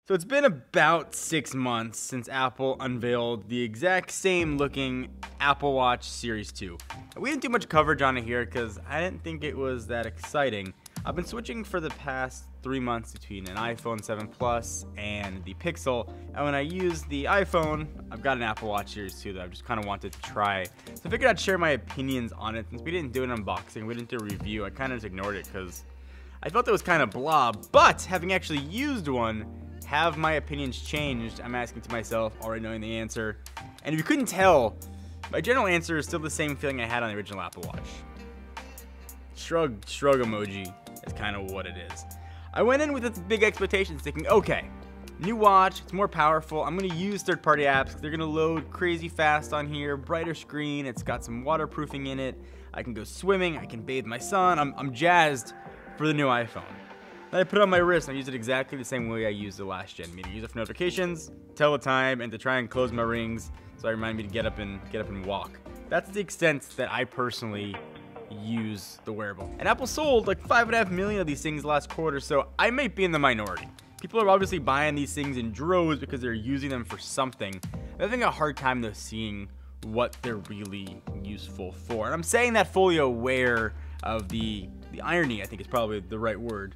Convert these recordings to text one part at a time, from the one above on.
So it's been about 6 months since Apple unveiled the exact same looking Apple Watch Series 2. We didn't do much coverage on it here because I didn't think it was that exciting. I've been switching for the past 3 months between an iPhone 7 Plus and the Pixel, and when I use the iPhone, I've got an Apple Watch Series 2 that I've just kind of wanted to try. So I figured I'd share my opinions on it. Since we didn't do an unboxing, we didn't do a review, I kind of just ignored it because I felt it was kind of blah, but having actually used one, have my opinions changed? I'm asking to myself, already knowing the answer. And if you couldn't tell, my general answer is still the same feeling I had on the original Apple Watch. Shrug emoji is kind of what it is. I went in with its big expectations thinking, okay, new watch, it's more powerful, I'm gonna use third-party apps, they're gonna load crazy fast on here, brighter screen, it's got some waterproofing in it, I can go swimming, I can bathe my son, I'm jazzed for the new iPhone. Then I put it on my wrist and I use it exactly the same way I used the last gen, meaning use it for notifications, tell the time, and to try and close my rings so I remind me to get up and walk. That's the extent that I personally use the wearable. And Apple sold like 5.5 million of these things last quarter, so I might be in the minority. People are obviously buying these things in droves because they're using them for something. I'm having a hard time though seeing what they're really useful for. And I'm saying that fully aware of the irony, I think is probably the right word.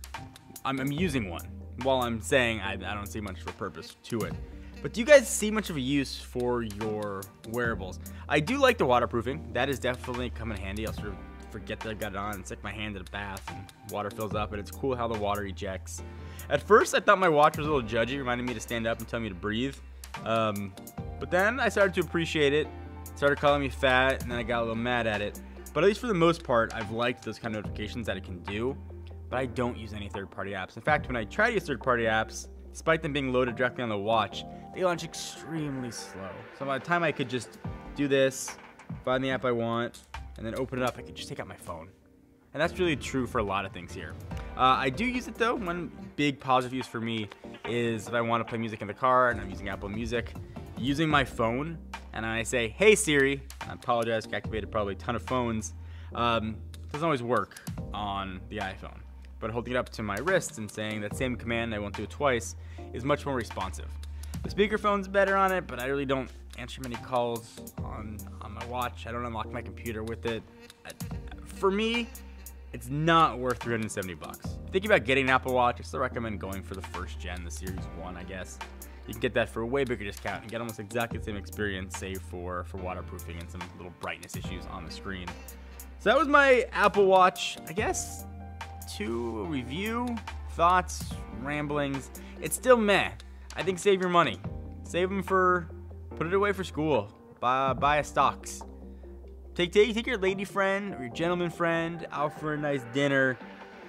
I'm using one while I'm saying I don't see much of a purpose to it. But do you guys see much of a use for your wearables? I do like the waterproofing. That is definitely come in handy. I'll sort of forget that I got it on and stick my hand in a bath and water fills up, and it's cool how the water ejects. At first, I thought my watch was a little judgy, reminding me to stand up and tell me to breathe. But then I started to appreciate it, started calling me fat, and then I got a little mad at it. But at least for the most part, I've liked those kind of notifications that it can do. But I don't use any third-party apps. In fact, when I try to use third-party apps, despite them being loaded directly on the watch, they launch extremely slow. So by the time I could just do this, find the app I want, and then open it up, I could just take out my phone. And that's really true for a lot of things here. I do use it though. One big positive use for me is if I want to play music in the car and I'm using Apple Music, using my phone, and I say, hey Siri, I apologize, I activated probably a ton of phones, doesn't always work on the iPhone. But holding it up to my wrist and saying that same command, I won't do it twice, is much more responsive. The speakerphone's better on it, but I really don't answer many calls on my watch. I don't unlock my computer with it. For me, it's not worth 370 bucks. Thinking about getting an Apple Watch, I still recommend going for the first gen, the Series 1, I guess. You can get that for a way bigger discount and get almost exactly the same experience, save for waterproofing and some little brightness issues on the screen. So that was my Apple Watch, I guess, 2 review, thoughts, ramblings. It's still meh. I think save your money. Save them put it away for school. Buy a stocks. Take your lady friend or your gentleman friend out for a nice dinner.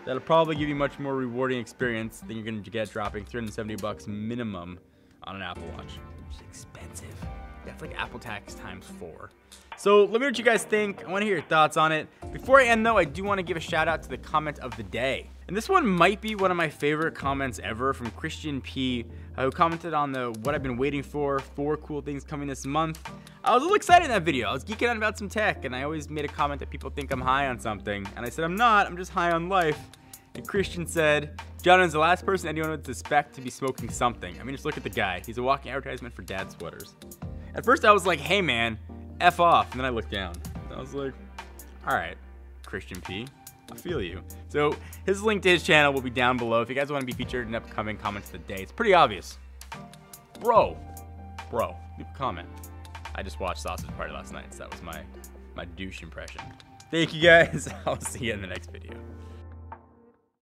That'll probably give you a much more rewarding experience than you're going to get dropping 370 bucks minimum on an Apple Watch. It's expensive. That's like Apple tax times 4. So let me know what you guys think. I want to hear your thoughts on it. Before I end though, I do want to give a shout out to the comment of the day. And this one might be one of my favorite comments ever from Christian P, who commented on the what I've been waiting for, 4 cool things coming this month. I was a little excited in that video. I was geeking out about some tech, and I always made a comment that people think I'm high on something. And I said, I'm not, I'm just high on life. And Christian said, Jonathan's the last person anyone would suspect to be smoking something. I mean, just look at the guy. He's a walking advertisement for dad sweaters. At first I was like, hey man, F off. And then I looked down. I was like, all right, Christian P, I feel you. So his link to his channel will be down below if you guys want to be featured in upcoming comments of the day. It's pretty obvious. Bro, leave a comment. I just watched Sausage Party last night, so that was my douche impression. Thank you guys. I'll see you in the next video.